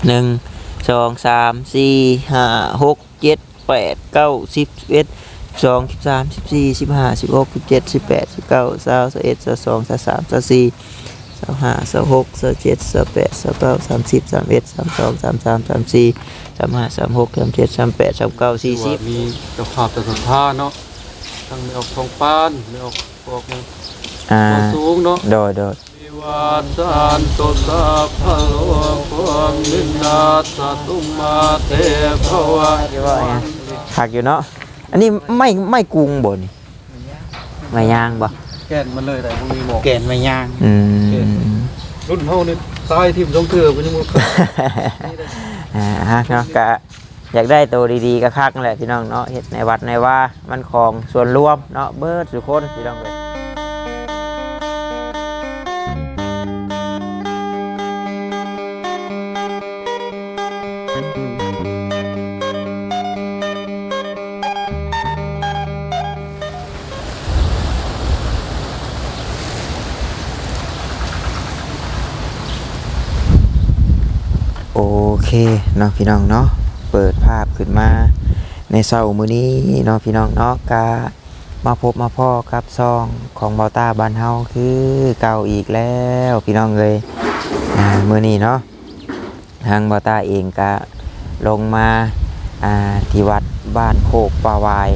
1 2 3 4 5 6 7 8 9 10 11 12 13 14 15 16 17 18 19 20 21 22 23 24 25 26 27 28 29 30 31 32 33 34 35 36 37 38 39 40มีเจ้าภาพเจ้าสถานเนาะทั้งไม่ออกทองปานไม่ออกพวกนั้นสูงเนาะโดยวิวาสานตสะพะโลความนินาสตุมาเทภวะหักอยู่เนาะอันนี้ไม่กรุงบ่นี่ไม่ย่างบ่แก่นมันเลยแต่พวกนี้หมอกแก่นไม่ย่างรุ่นเฮานี่ตายทิ่มลงเถื่อบ่ยังบ่ฮะเนาะก็อยากได้ตัวดีๆก็คักนั่นแหละพี่น้องเนาะเฮ็ดในวัดในว่ามันของส่วนรวมเนาะเบิดทุกคนพี่น้องเลยโอเคเนาะพี่น้องเนาะเปิดภาพขึ้นมาในเช้ามื้อนี้เนาะพี่น้องเนาะก็มาพบมาพ่อกับซองของเบาตาบ้านเฮาคือเก่าอีกแล้วพี่น้องเลยมื้อนี้เนาะทางเบาตาเองก็ลงมาที่วัดบ้านโคกปาวาย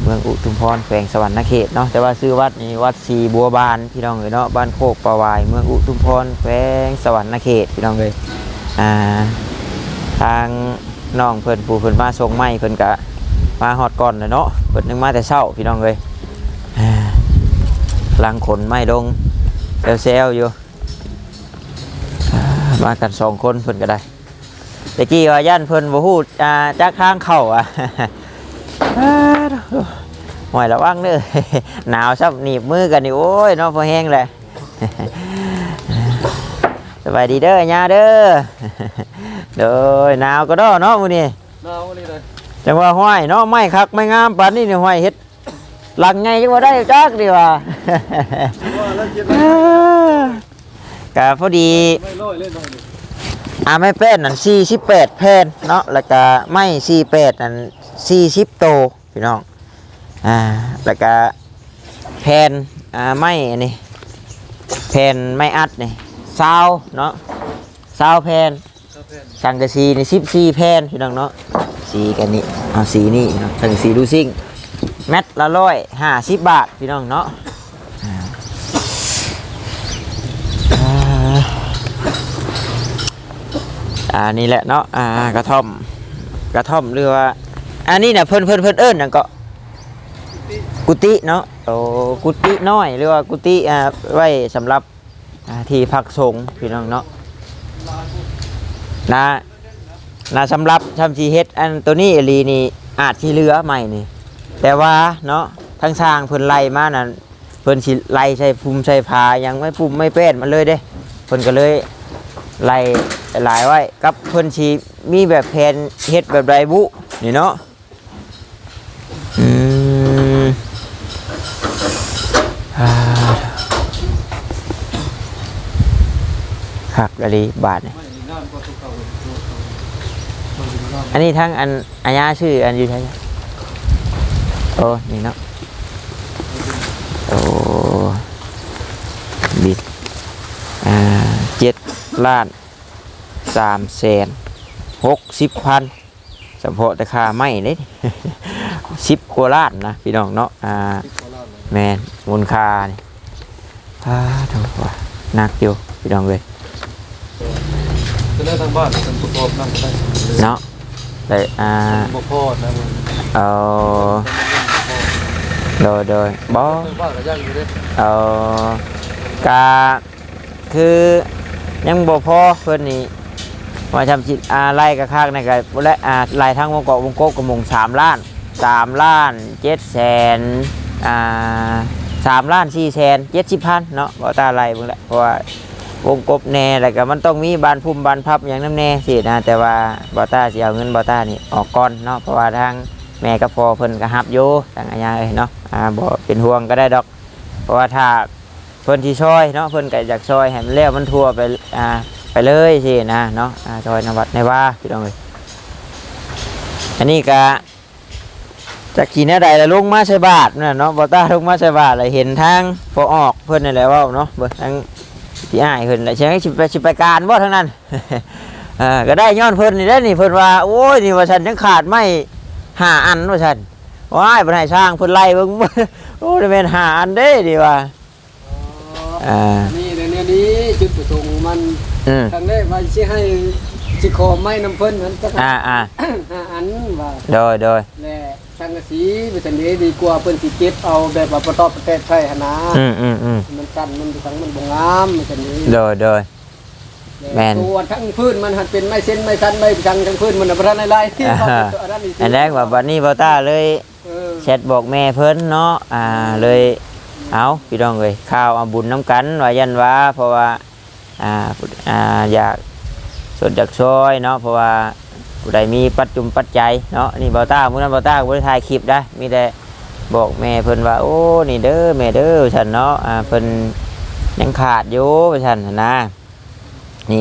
เมืองอุทุมพรแขวงสวรรณเขตเนาะแต่ว่าชื่อวัดนี่วัดศรีบัวบานพี่น้องเลยเนาะบ้านโคกปาวายเมืองอุทุมพรแขวงสวรรณเขตพี่น้องเลยทางน้องเพิ่นปูเพิ่นมาส่งไม้เพิ่นกะมาฮอดก่อนเลยเนาะเพิ่นนึงมาแต่เช้าพี่น้องเลยลังขนไม้ลงเซลอยู่มากัน2 คนเพิ่นก็ได้ตะกี้ว่าย่านเพิ่นบ่ฮู้จักทางเข้าหอยระวังเด้อหนาวซับหนีบมือกันนี่โอ้ยเนาะพอแห้งเลยสบายดีเด้อย่าเด้อเด้อหนาวก็ด้อเนาะมื้อนี้หนาวนี่เลยจังว่าห้อยเนาะไม้คักไม้งามปานนี้นี่ห้อยเฮ็ดหลังไงจังว่าได้จักดีว่าก็พอดีไม่แป้นนั่น48แผ่นเนาะแล้วก็ไม้48นั่น40โตพี่น้องแล้วก็แผ่นไม้อันนี้แผ่นไม้อัดนี่20เนาะ20แผ่นสังกะสีนี่14แผ่นพี่น้องเนาะสีกันนี่เอาสีนี่เนาะสังกะสีดูซิ่งแมตละ150 บาทพี่น้องเนาะนี่แหละเนาะกระท่อมหรือว่าอันนี้น่ะเพิ่นเอิ้นนั่นก็กุฏิเนาะโอ้กุฏิน้อยหรือว่ากุฏิไว้สำหรับที่พักสงฆ์พี่น้องเนาะนะสำหรับทำสีเฮ็ดอันตัวนี้อลีนี่อาจที่เหลือใหม่นี่แต่ว่าเนาะทั้งสร้างเพิ่นไล่มานั่นเพิ่นสิไล่ใส่ภูมิใส่ผ้ายังไม่ภูมิไม่แป้นมันเลยเด้เพิ่นก็เลยไล่หลายไว้กับเพิ่นสิมีแบบแผนเฮ็ดแบบไรบุนี่เนาะหักอะไรบาทเนี่ยอันนี้ทั้งอันอาญาชื่ออันอยู่ใช่ไหมโอ้นี่เนาะโอ้บิด7,360,000เฉพาะแต่ค่าไม้เนี่ย10 กว่าล้านนะพี่น้องเนาะแมนมูลค่านี่ถูกว่านักอยู่พี่น้องเลยจะได้ทางบ้านเป็นประกอบนั่งได้เนาะแต่บ่พอนะมึงโดยบ่บ้านก็ยังอยู่เด้กะคือยังบ่พอเพิ่นนี่มาทำจิตไล่กระคากในกะและไล่ทั้งวงเกาะวงกบกระมง3 ล้าน3,700,000 3,470,000เนาะบ่ตาไล่เบิ่งแหละเพราะว่าวงกบแน่แล้วก็มันต้องมีบานพุ่มบานพับอย่างน้ำแน่สินะแต่ว่าบ่ตาสิเอาเงินบ่ตานี่ออกก่อนเนาะเพราะว่าทางแม่กับพ่อเพิ่นก็รับอยู่ทางอาญาเนาะบ่เป็นห่วงก็ได้ดอกเพราะว่าถ้าเพิ่นที่ช่วยเนาะเพิ่นก็อยากช่วยให้มันแล้วมันทั่วไป ไปเลยสินะเนาะซอยนวัดในว่าพี่น้องเอ้ยอันนี้ก็จากกี่แนวใดแล้วลงมาใส่บาทน่ะเนาะบ่ตาลงมาใส่บาทเลยเห็นทางพอออกเพิ่นนั่นแหละเว้าเนาะเบิ่งทางที่อ้ายเพิ่นแหละใช่สิไปการบ่ทั้งนั้น ก็ได้ย้อนเพิ่นนี่ได้นี่เพิ่นว่าโอ้ยนี่ว่าฉันยังขาดไม่5 อันว่าฉันว้ายเพิ่นให้สร้างเพิ่นไล่เบิ่ง โอ้ยแม่น5 อันเด้ดีว่านี่เนี่ยนี้จุดประสงค์มันครั้งแรกว่าสิให้สิขอไม้น้ำเพิ่นนั้นสัก5 อันว่าโดยและสังกะสีเป็นจังได๋ดีกว่าเพิ่นสิเก็บเอาแบบว่าประตอบประแตะใส่หั่นนะมันสั่นมันทั้งมันบ่งามมันจังนี้โดยแม่นตัวทั้งพื้นมันหันเป็นไม้เส้นไม้สันไม้จังทั้งพื้นมันบ่ทันได้ที่อันแรกว่าบัดนี้บ่ตาเลยแชทบอกแม่เพิ่นเนาะเลยเอาพี่น้องเอ้ยข้าวเอาบุญน้ำกันว่ายันว่าเพราะว่าอยากสดจากซอยเนาะเพราะว่าผู้ใดมีปัจจัยเนาะนี่บ่ตามื้อนั้นบ่ตาบ่ได้ถ่ายคลิปได้มีแต่บอกแม่เพิ่นว่าโอ้นี่เด้อแม่เด้อฉันเนาะเพิ่นยังขาดอยู่ฉันนะ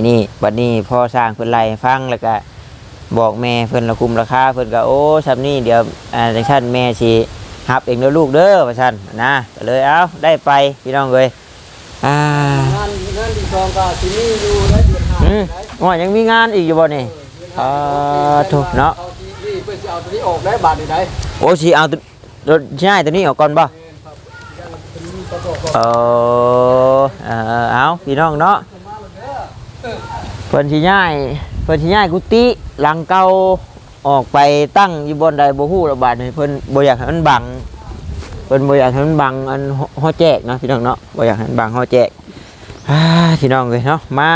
นี่บัดนี้พ่อสร้างเพิ่นไล่ฟังแล้วก็บอกแม่เพิ่นละคุมราคาเพิ่นก็โอ้ซับนี่เดี๋ยวจังซั่นแม่สิฮับเองเด้อลูกเด้อว่าซั่นนะก็เลยเอาได้ไปพี่น้องเอ้ยงานที่2ก็สิมีอยู่ได้เดือน5ยังมีงานอีกอยู่บ่นี่ถูกเนาะเพิ่นสิเอาตัวนี้ออกได้บาทได้โอ้สิเอารถใช่ตัวนี้ออกก่อนบ่เอาพี่น้องเนาะเพิ่นสิย้ายกุฏิหลังเก่าออกไปตั้งอยู่บนใดบ่ฮู้ระบาดนี่เพิ่นบ่อยากให้มันบังเพิ่นบ่อยากให้มันบังอันฮอแจกเนาะพี่น้องเนาะบ่อยากให้มันบังฮอแจกพี่น้องเอ้ยเนาะมา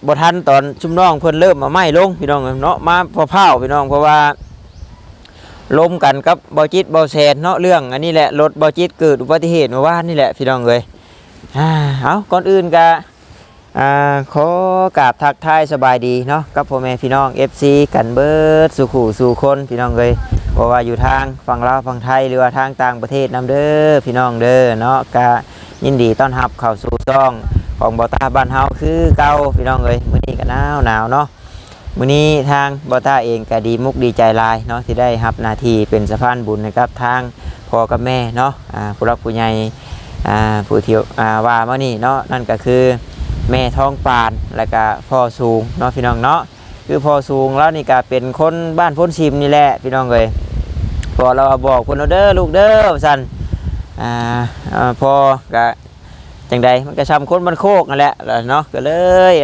บ่ทันตอนชุมน้องเพิ่นเริ่มมาไหม้ลงพี่น้องเนาะมาพาวพี่น้องเพราะว่าล้มกันกับบ่จิตบ่แซนเนาะเรื่องอันนี้แหละรถบ่จิตเกิดอุบัติเหตุเมื่อวานนี่แหละพี่น้องเอ้ยเอาก่อนอื่นก็ขอกราบทักทายสบายดีเนาะกับพ่อแม่พี่น้อง FC กันเบิดสู่ขู่สู่คนพี่น้องเลยบอกว่าอยู่ทางฝั่งลาวฝั่งไทยหรือว่าทางต่างประเทศนำเด้อพี่น้องเด้อเนาะก็ยินดีต้อนรับเข้าสู่ช่องของบ่ตาบ้านเฮาคือเก่าพี่น้องเลยมื้อนี้ก็หนาวเนาะมื้อนี้ทางบ่ตาเองก็ดีมุกดีใจหลายเนาะที่ได้รับหน้าที่เป็นสะพานบุญนะครับทางพ่อกับแม่เนาะผู้รักผู้ใหญ่ผู้ที่ว่ามานี่เนาะนั่นก็คือแม่ท้องปานแล้วก็พ่อสูงเนาะพี่น้องเนาะคือพ่อสูงแล้วนี่ก็เป็นคนบ้านพ้นชิมนี่แหละพี่น้องเลยพอเราบอกคนเราเด้อลูกเด้อสันพอก็จังใดมันก็ช้ำคนมันโคกนั่นแหละเนาะก็เลย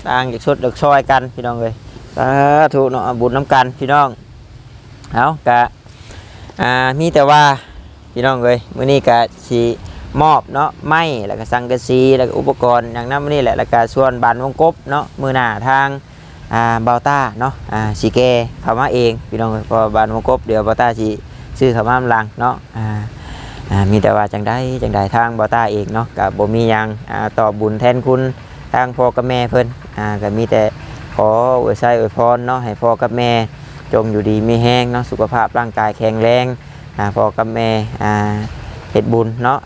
ต่างจากชุดจากซอยกันพี่น้องเลยถูกเนาะบุญน้ำกันพี่น้องเอาก็มีแต่ว่าพี่น้องเลยมื้อนี้ก็สิมอบเนาะไม้แล้วก็สังกะสีแล้วก็อุปกรณ์อย่างนั้นนี่แหละแล้วก็ส่วนบานวงกบเนาะมือหน้าทางเบาต้าเนาะสีแกเข้ามาเองพี่น้องพอบานวงกบเดี๋ยวเบาต้าสีซื้อเข้ามาหลังเนาะมีแต่ว่าจังได้ทางเบาต้าเองเนาะกับบ่มียังต่อบุญแทนคุณทางพ่อกับแม่เพิ่นก็มีแต่ขออวยไอวยพรเนาะให้พ่อกับแม่จงอยู่ดีมีแห้งเนาะสุขภาพร่างกายแข็งแรงพ่อกับแม่เฮ็ดบุญเนาะ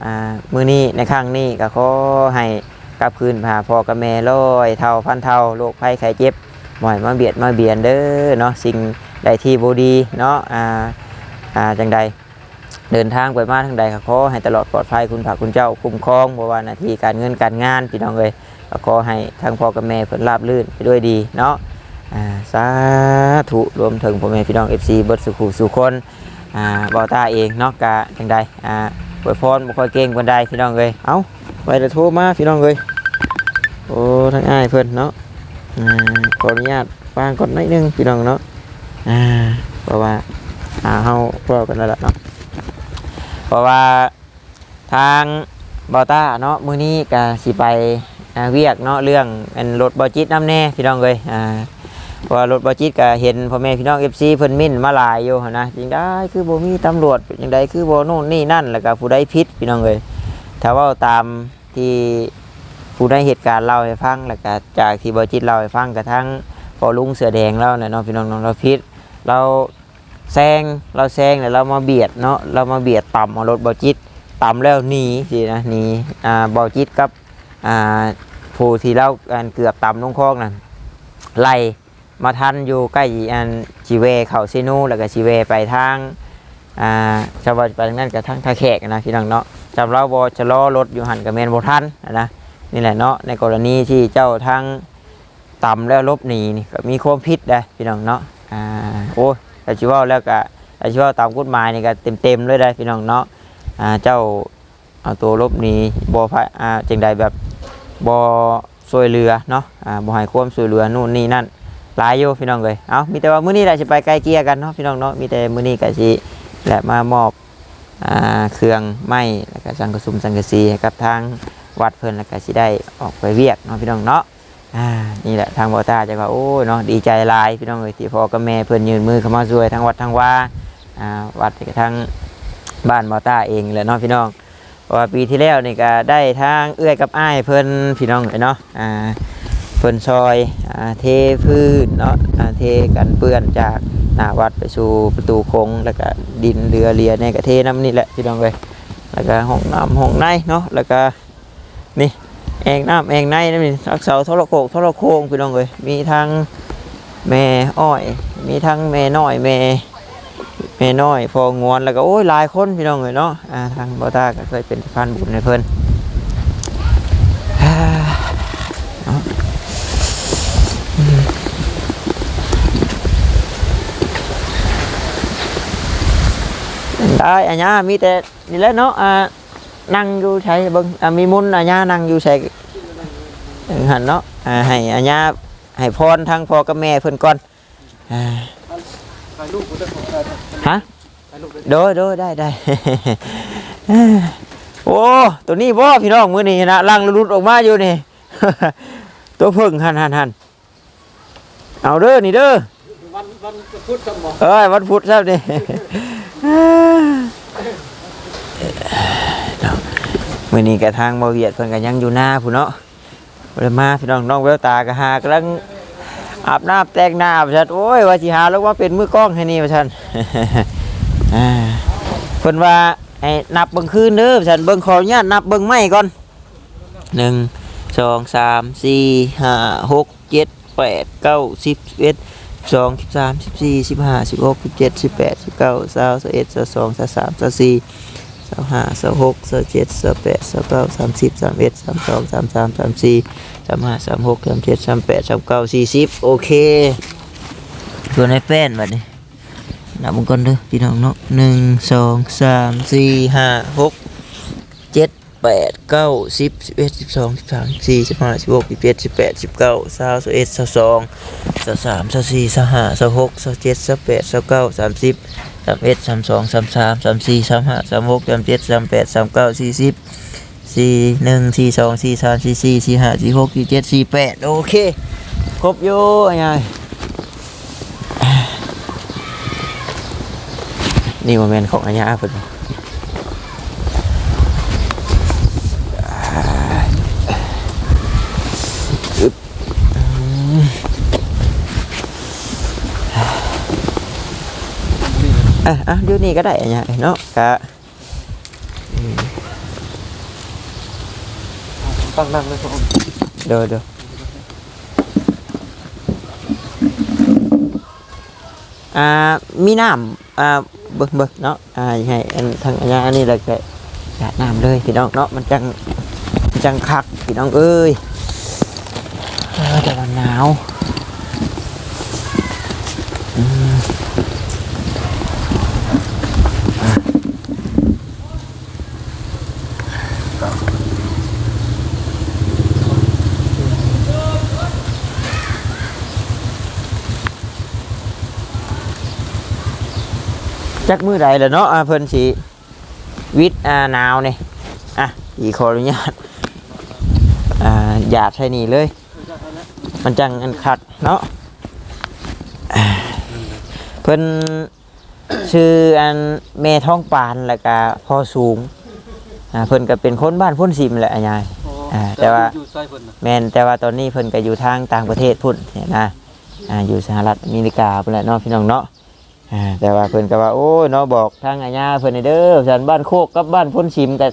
มื้อนี้ในครั้งนี้ก็ขอให้กลับคืนพาพ่อกับแม่100 เท่าพันเท่าโรคภัยไข้เจ็บบ่ให้มาเบียดมาเบียนเด้อเนาะสิ่งใดที่บ่ดีเนาะจังใดเดินทางไปมาทางใดก็ขอให้ตลอดปลอดภัยคุณพระคุณเจ้าคุ้มครองบ่ว่าหน้าที่การเงินการงานพี่น้องเอ้ยก็ขอให้ทั้งพ่อกับแม่เพิ่นราบรื่นไปด้วยดีเนาะสาธุรวมถึงพ่อแม่พี่น้อง FC เบิดสุขุสุคนบ่ตาเองเนาะกะจังใดอวยพรบ่ค่อยเก่งปานใดพี่น้องเอ้ยเอ้าไปโทรมาพี่น้องเอ้ยโอ้ทั้งอ้ายเพิ่นเนาะขออนุญาตฟังก่อนนิดนึงพี่น้องเนาะเพราะว่าเฮาพวกกันแล้วล่ะเนาะเพราะว่าทางบ่ต้าเนาะมื้อนี้ก็สิไปเวียกเนาะเรื่องเป็นรถบ่จิตน้ำแน่พี่น้องเอ้ยว่ารถบ่จิตก็เห็นพ่อแม่พี่น้อง FC เพิ่นมิ่นมาหลายอยู่นะจริงได้คือบ่มีตำรวจจังไดคือบ่โน่นนี่นั่นแล้วก็ผู้ใดผิดพี่น้องเอ้ยถ้าว่าตามที่ผู้ได้เหตุการณ์เล่าให้ฟังแล้วก็จากที่บ่จิตเล่าให้ฟังกระทั่งพอลุงเสือแดงแล้วเนี่ยเนาะพี่น้องเราผิดเราแซงแล้วเรามาเบียดเนาะเรามาเบียดต่ำรถบ่จิตต่ำแล้วหนีสินะหนีบ่จิตกับพ ผู้ที่เราอันเกือบต่ำลงคลองนั่นไล่มาทันอยู่ใกล้อันชีเวเขาซีนูแล้วก็ชีเวไปทางชาวบ้านไปทางนั้นกับทางท่าแขกนะพี่น้องเนาะจำเราบอจะล้อรถอยู่หันกับเมนโบทันนะนี่แหละเนาะในกรณีที่เจ้าทางต่ำแล้วลบหนีนี่ก็มีความผิดได้พี่น้องเนาะโอ้แต่ชิว่าแล้วก็แต่ชิว่าตามกฎหมายนี่ก็เต็มเลยได้พี่น้องเนาะเจ้าเอาตัวลบหนีบอพะจังใดแบบบอช่วยเรือเนาะบอให้ความช่วยเรือนู่นนี่นั่นหลายอยู่พี่น้องเลยเอามีแต่ว่ามื้อนี้แหละจะไปไกลเกลี่ยกันเนาะพี่น้องเนาะมีแต่มื้อนี้ก็สิและมามอบเครื่องไม้แล้วก็สังกะสุมสังกะสีให้กับทางวัดเพิ่นแล้วก็สิได้ออกไปเวียกเนาะพี่น้องเนาะนี่แหละทางบ่อตาจะว่าโอ้เนาะดีใจหลายพี่น้องเอ้ยที่พ่อกับแม่เพิ่นยืนมือเข้ามาช่วยทั้งวัดทั้งว่าวัดกับทางบ้านบ่อตาเองแหละเนาะพี่น้องเพราะว่าปีที่แล้วนี่ก็ได้ทางเอื้อยกับอ้ายเพิ่นพี่น้องเนาะเพิ่นซอยเทพื้นเนาะเทกันเปื้อนจากหน้าวัดไปสู่ประตูโค้งแล้วก็ดินเรือเลียในกระเทน้ำนี่แหละพี่น้องเลยแล้วก็ห้องน้ำห้องในเนาะแล้วก็นี่แอ่งน้ำแอ่งในนั่นนี่รักเสาโทรโขงพี่น้องเลยมีทั้งแม่อ้อยมีทั้งแม่น้อยแม่น้อยพองวนแล้วก็โอ้ยหลายคนพี่น้องเลยเนาะทางบ่อตาก็เคยเป็นสะพานบุญในเพิ่นได้อันนี้มีแต่นี่แหละเนาะนั่งอยู่ใช้เบิ้งมีมุนอันนี้นั่งอยู่ใช้หันเนาะให้อันนี้ให้พรทั้งพ่อกับแม่เพิ่นก่อนฮะโดยได้ โอ้ตัวนี้บ่พี่น้องมื้อนี้นะลังรุดออกมาอยู่นี่ ตัวพึ่งหันเอาเด้อนี่เด้อวันพุธครับหมอวันพุธครับนี่ มื้อนี้กระทางบ่เวียดเพิ่นก็ยังอยู่หน้าผู้เนาะบ่ได้มาพี่น้องแววตากะหากำลังอาบน้ำแต่งหน้าว่าซั่นโอ้ยว่าสิหาแล้วว่าเป็นมือกล้องให้นี่ว่าซั่น เพิ่นว่าให้นับเบิ่งคืนเด้อว่าซั่นเบิ่งขออนุญาตนับเบิ่งไม้ก่อน1 2 3 4 5 6 7 8 9 10 11 12 13 14 15 16 17 18 19 20 21 22 23 24 25 26 27 28 29 30 31 32 33 34 35 36 37 38 39 40โอเคตัวในแป้นบัดนี้นับมันก่อนเด้อพี่น้องเนาะ1 2 3 4 5 6 7 8 9 10 11 12 13 14 15 16 17 18 19 20 21 22 23 24 25 26 27 28 29 30 31 32 33 34 35 36 37 38 39 40 41 42 43 44 45 46 47 48โอเคครบอยู่ไงนี่โมเมนต์ของอัญญาเพิ่นเดี๋ยวนี้ก็ได้เนี่ยเนาะกะตั้งนั่งเลยครับเดี๋ยวมีน้ำเบิกเนาะให้ทางอันนี้เลยก็หยาดน้ำเลยพี่น้องเนาะมันจังคักพี่น้องเอ้ยแต่ว่าหนาวจักมือใดเลยเนาะเพิ่นสิวิทย์หนาวนี่อีขออนุญาตหยาดใช่นี่เลยมันจังอันคักเนาะเพิ่นชื่ออันแม่ท้องปานแล้วก็พ่อสูงเพิ่นก็เป็นคนบ้านพุ่นซิมแหละยายแต่ว่าแม่นแต่ว่าตอนนี้เพิ่นก็อยู่ทางต่างประเทศพุ่นเนี่ยนะอยู่สหรัฐอเมริกาพุ่นแหละเนาะพี่น้องเนาะแต่ว่าเพิ่นก็ว่าโอ้เนาะบอกทางอาญาเพิ่นเด้อฉันบ้านโคกกับบ้านพุ่นซิมก็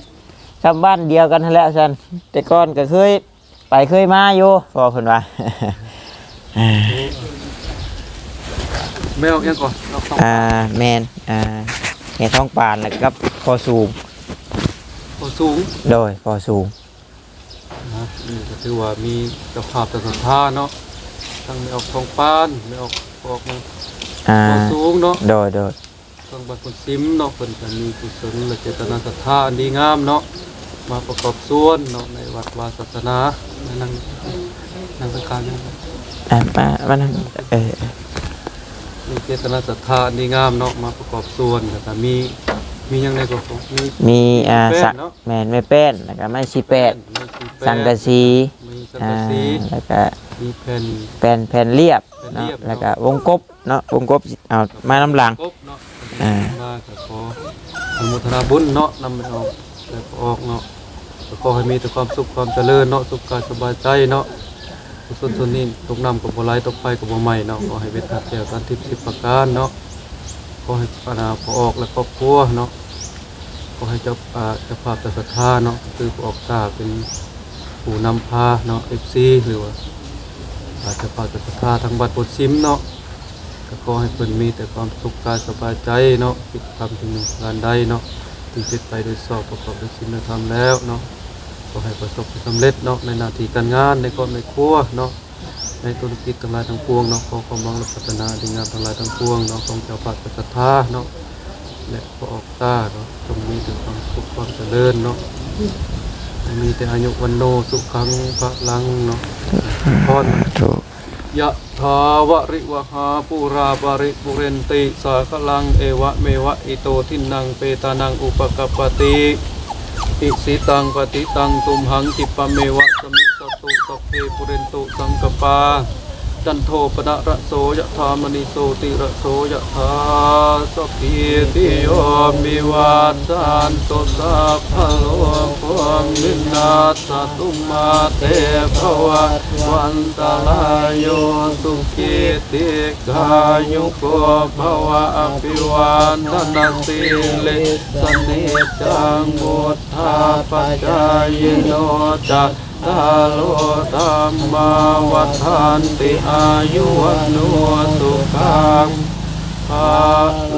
ทำบ้านเดียวกันนั่นแหละฉันแต่ก่อนก็เคย ไปเคยมาอยู่พอเพิ่นว่า ไม่เอายังก่อนเอาต้อง แมนแม่ท้องปานแล้วกับพอสูง พอสูง โดยพอสูง นะนี่ก็ถือว่ามีเจ้าภาพแต่สัทธาเนาะทั้งไม่ออกทองปานไม่ออกมาพอสูงเนาะ โดย ทางบ้านคนซิมเนาะเพิ่นก็มีกุศลและเจตนาศรัทธาอันดีงามเนาะมาประกอบส่วนเนาะในวัดวาศาสนานั่งสังขารนี่ มานั่งมีเจตนาศรัทธาอันดีงามเนาะมาประกอบส่วนแล้วก็มียังไงก็มี สักแมนไม่แป้นแล้วก็ไม่ชีแปดสังกะสี มีสังกะสี แล้วก็ มีแผ่น แผ่นเรียบเนาะแล้วก็วงกบเนาะวงกบเอามาน้ำหลัง กบเนาะมาก็ขออนุโมทนาบุญเนาะนำไปเอาแล้วก็ออกเนาะก็ขอให้มีแต่ความสุขความเจริญเนาะสุขกายสบายใจเนาะส่วนนี้ตกน้ำกับบ่ไหลตกไฟกับบ่ไหม้เนาะขอให้เป็นทักแก้วกันทิพย์10ประการเนาะขอให้ปนาพอออกและครอบครัวเนาะขอให้เจ้าภาพเจ้าศรัทธาเนาะคือผู้ออกตาเป็นผู้นำพาเนาะ FC หรือว่าเจ้าภาพเจ้าศรัทธาทางบัดปดซิมเนาะก็ขอให้เพิ่นมีแต่ความสุขกายสบายใจเนาะคิดทำถึงงานใดเนาะที่จิตไปโดยสอบประกอบด้วยศีลธรรมแล้วเนาะขอให้ประสบความสำเร็จเนาะในหน้าที่การงานในครอบในครัวเนาะในธุรกิจทั้งหลายทั้งปวงเนาะขอความหวังและพัฒนาดีงามทั้งหลายทั้งปวงเนาะของเจ้าภาพเจ้าศรัทธาเนาะและพอออกตาเนาะจงมีแต่ความสุขความเจริญเนาะมีแต่อายุวันโนสุขังพลังเนาะพร ถูก ยะถาวริวหาปุราปริปุเรนติสาคลังเอวะเมวะอิโตทินังเปตานังอุปกปปติอิสิตังปฏิตังตุมหังกิปะเมวะสมิสตุสัพเพปุเรนตุสังกปาจันโทปนะระโสยะธามณิโสติระโสยะธาสัพพิติโยมิวัฏสันตุสัพพะโลกวินาศตุมาเตภวัตวันตรายโยสุขิติกายุโกภวะอภิวันทนาสิลิสเนจังบุทธาปัจจายโนจัตตาโลธัมมาวัฏฐานติอายุวันโนสุขังภา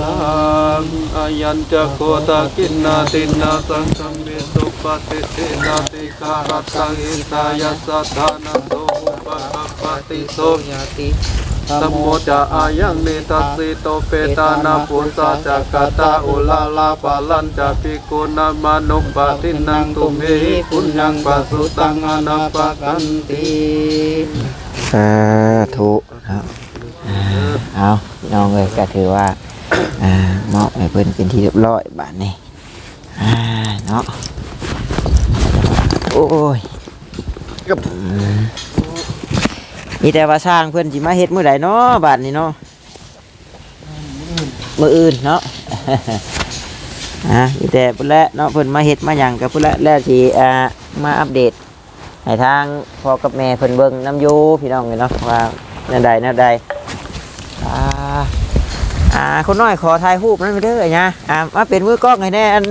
ลังอายัญจะโคตากินนาตินาสังฆเมสุปฏิทินาติกาลตังอิตายัสสะทานันโตอุปกัปปติโสยติสัมโมจะอายังเนตัสสิโตเปตานาปุสสะจักกตาอุลาลาปาลันจะภิกขุนามานุปตินังตุเมหิปุญญังปัสสุตังอนาปกันติ สาธุครับเอาพี่น้องเลยก็ถือว่าเหมาะให้เพิ่นเป็นที่เรียบร้อยบ้านนี้เนาะโอ้ยมีแต่ว่าสร้างเพิ่นสิมาเฮ็ดมื้อใดเนาะบ้านนี้เนาะมื้ออื่นเนาะ มีแต่พุ่นละเนาะเพิ่นมาเฮ็ดมาหยังกับพุ่นละแล้วสิมาอัปเดตให้ทางพ่อกับแม่เพิ่นเบิ่งน้ำอยู่พี่น้องเนาะว่าแนวใดคนน้อยขอถ่ายรูปนั่นไปเด้อเนี่ยมาเป็นมือกล้องให้แน่อัน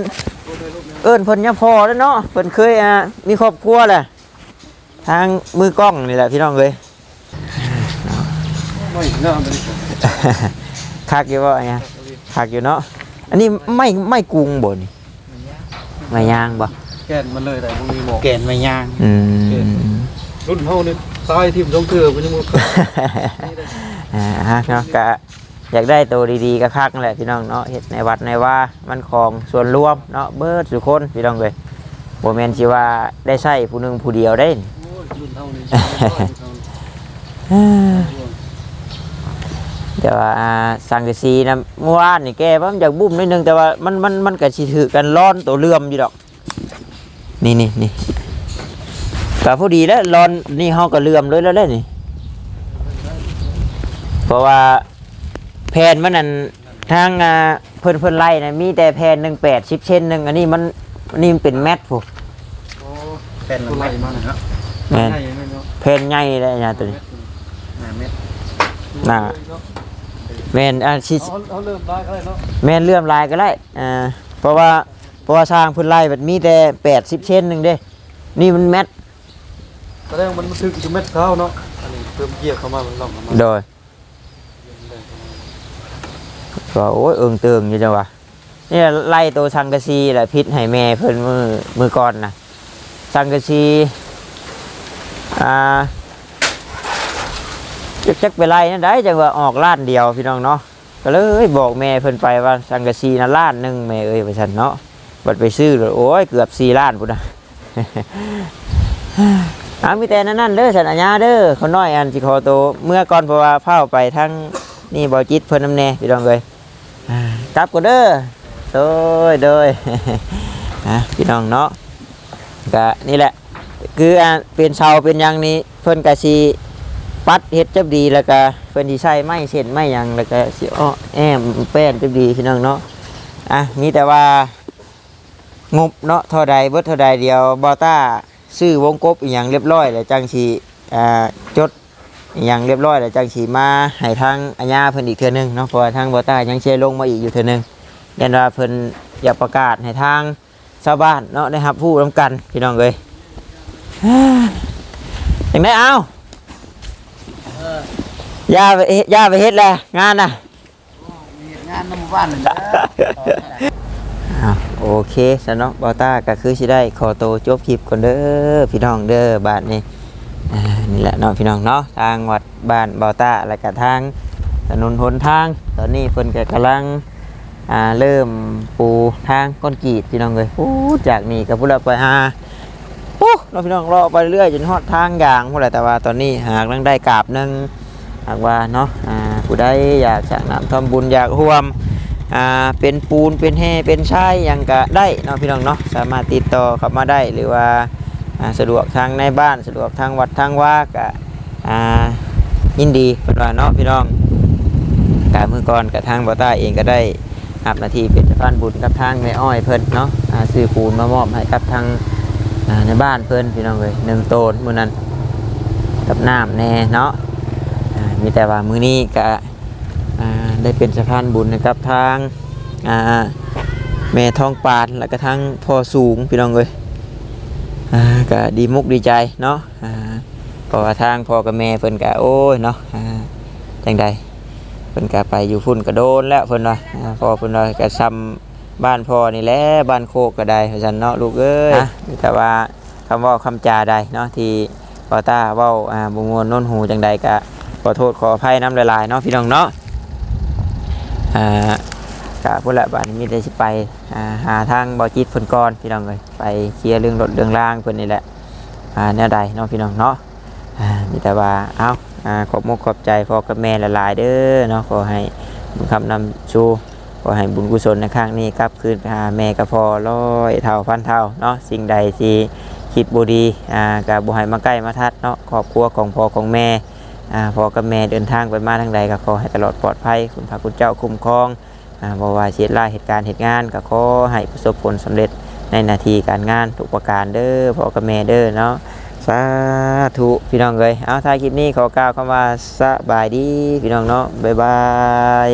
เอิ้นเพิ่นยังพอแล้วเนาะเพิ่นเคยมีครอบครัวแหละทางมือกล้องนี่แหละพี่น้องเอ้ยคักอยู่บ่เนี่ยคักอยู่เนาะอันนี้ไม่กรุงบ่นี่ไม่ย่างบ่แกนมันเลยแต่บ่มีหมอก แกนไม่ย่าง รุ่นเฮานี่ตายทิ่มลงเถื่อบ่ยังบ่ เนาะก็อยากได้ตัวดีๆก็คักนั่นแหละพี่น้องเนาะเฮ็ดในวัดในว่ามันของส่วนรวมเนาะเบิดทุกคนพี่น้องเอ้ยบ่แม่นสิว่าได้ใช้ผู้หนึงผู้เดียวได้ รุ่นเฮานี่ แต่ว่าสังกะสีนะเมื่อวานนี่แกว่ามันอยากบุ้มนิดนึงแต่ว่ามันก็สิถือกันร้อนตัวเลื่อมอยู่ดอกนี่ก็พอดีแล้วร้อนนี่เฮาก็เลื่อมเลยแล้วนี่เพราะว่าแผ่นมันนั่นทางเพิ่นไล่นะมีแต่แผ่นหนึ่ง80เซนนึงอันนี้มันเป็นแมตพุ่น แกนไหลมานะครับ แม่นแผ่นใหญ่เลยนะตัวนี้ เม็ด น่ะแม่นสิ เอาเริ่มได้ก็ได้เนาะ แม่นเลื่อมลายก็ได้เพราะว่าสร้างเพิ่นไล่แบบมีแต่80เซนนึงเด้นี่มันแมต แสดงมันถึกอยู่เม็ดเท้าเนาะอันนี้เพิ่มเกียร์เข้ามามันล่องเข้ามา โดยก็โอ้ยเอิงเติงอยู่จังวะนี่ไล่ตัวสังกะสีแหละพิษให้แม่เพิ่นมือก่อนนะสังกะสีจักไปไล่นั่นได้จังว่าออกล้านเดียวพี่น้องเนาะก็เลยบอกแม่เพิ่นไปว่าสังกะสีนะล้านหนึงแม่เอ้ยว่าซั่นเนาะบัดไปซื้อเลยโอ้ยเกือบ4 ล้านพุ่นน่ะ มีแต่นั่นเด้อสันอาญาเด้อคนน้อยอันสิขอโตวเมื่อก่อนเพราะว่าเผาไปทั้งนี่บ่จิตเพิ่นน้ำแน่พี่น้องเอ้ยกลับก็เด้อโดย พี่น้องเนาะก็นี่แหละคือเป็นเสาเป็นหยังนี้เพิ่นก็สิปัดเฮ็ดจับดีแล้วก็เพิ่นสิใช้ไม้เส้นไม้หยังแล้วก็สิอ้อแอมแป้นจับดีพี่น้องเนาะมีแต่ว่างบเนาะเท่าใดเบิดเท่าใดเดียวบ่ต้าซื้อวงกบอีหยังเรียบร้อยแล้วจังสิจดอีหยังเรียบร้อยแล้วจังสิมาให้ทางอาญาเพิ่นอีกเทื่อนึงเนาะเพราะว่าทางบ่ต้ายังเชลงมาอีกอยู่เทื่อนึงยันว่าเพิ่นอยากประกาศให้ทางชาวบ้านเนาะได้รับผู้ร่วมกันพี่น้องเอ้ย จังได้เอาย่าไปเฮ็ดแหละงานน่ะ งานน้ำบ้านนี่นะ โอเคสนองบอต้าก็คือสิได้ขอโตวจบคลิปก่อนเด้อพี่น้องเด้อบาทนี้นี่แหละเนาะพี่น้องเนาะทางวัดบ้านบอต้าและก็ทางถนนหนทางตอนนี้เพิ่นก็กำลังเริ่มปูทางก้อนกรีดพี่น้องเลยจากนี้ก็พุ่งไปเราพี่น้องรอไปเรื่อยจนฮอดทางอย่างพุ่นแหละแต่ว่าตอนนี้หากนั่งได้กราบหนึงหากว่าเนาะผู้ใดอยากจะนำทำบุญอยากร่วมเป็นปูนเป็นแห่เป็นชายยังก็ได้เนาะพี่น้องเนาะสามารถติดต่อเข้ามาได้หรือว่าสะดวกทางในบ้านสะดวกทางวัดทางว่าก็ยินดีเป็นว่าเนาะพี่น้องการมือก่อนกับทางบ่อใต้เองก็ได้รับหน้าที่เป็นสะพานบุญกับทางแม่อ้อยเพิ่นเนาะซื้อปูนมามอบให้กับทางในบ้านเพิ่นพี่น้องเลย1 โตนมื้อนั้นกับน้ำแน่เนาะมีแต่ว่ามื้อนี้ก็ได้เป็นสะพานบุญนะครับทางแม่ทองปานแล้วก็ทางพ่อสูงพี่น้องเลยก็ดีมุกดีใจเนาะเพราะว่าทางพ่อกับแม่เพิ่นก็โอ้ยเนาะจังใดเพิ่นก็ไปอยู่พุ่นก็โดนแล้วเพิ่นว่าพ่อเพิ่นว่าก็ซ้ำบ้านพ่อนี่แหละบ้านโคกก็ได้เพราะฉะนั้นเนาะลูกเอ้ยแต่ว่าคำว่าคำจาใดเนาะที่พ่อตาเว้าบ่ม่วนโน้นหูจังใดก็ขอโทษขออภัยน้ำลายๆเนาะพี่น้องเนาะกะพุ่นละบ้านมีแต่สิไปหาทางบ่อจิตเพิ่นก่อนพี่น้องเลยไปเคลียร์เรื่องรถเรื่องรางเพิ่นนี่แหละแนวใดเนาะพี่น้องเนาะมีแต่ว่าเอาขอบมุกขอบใจพ่อกับแม่หลายๆเด้อเนาะขอให้บุญคำนำชูขอให้บุญกุศลในครั้งนี้กลับคืนไปหาแม่กับพ่อ100 เท่าพันเท่าเนาะสิ่งใดที่คิดบ่ดีกับบ่ให้มาใกล้มาทัดเนาะครอบครัวของพ่อของแม่พ่อกับแม่เดินทางไปมาทางใดก็ขอให้ตลอดปลอดภัยคุณพระคุณเจ้าคุ้มครองบ่ว่าเสียรายเหตุการณ์เหตุงานก็ขอให้ประสบผลสำเร็จในหน้าที่การงานทุกประการเด้อพ่อกับแม่เด้อเนาะสาธุพี่น้องเอ้ยเอาท้ายคลิปนี้ขอกล่าวคำว่าสบายดีพี่น้องเนาะบ๊ายบาย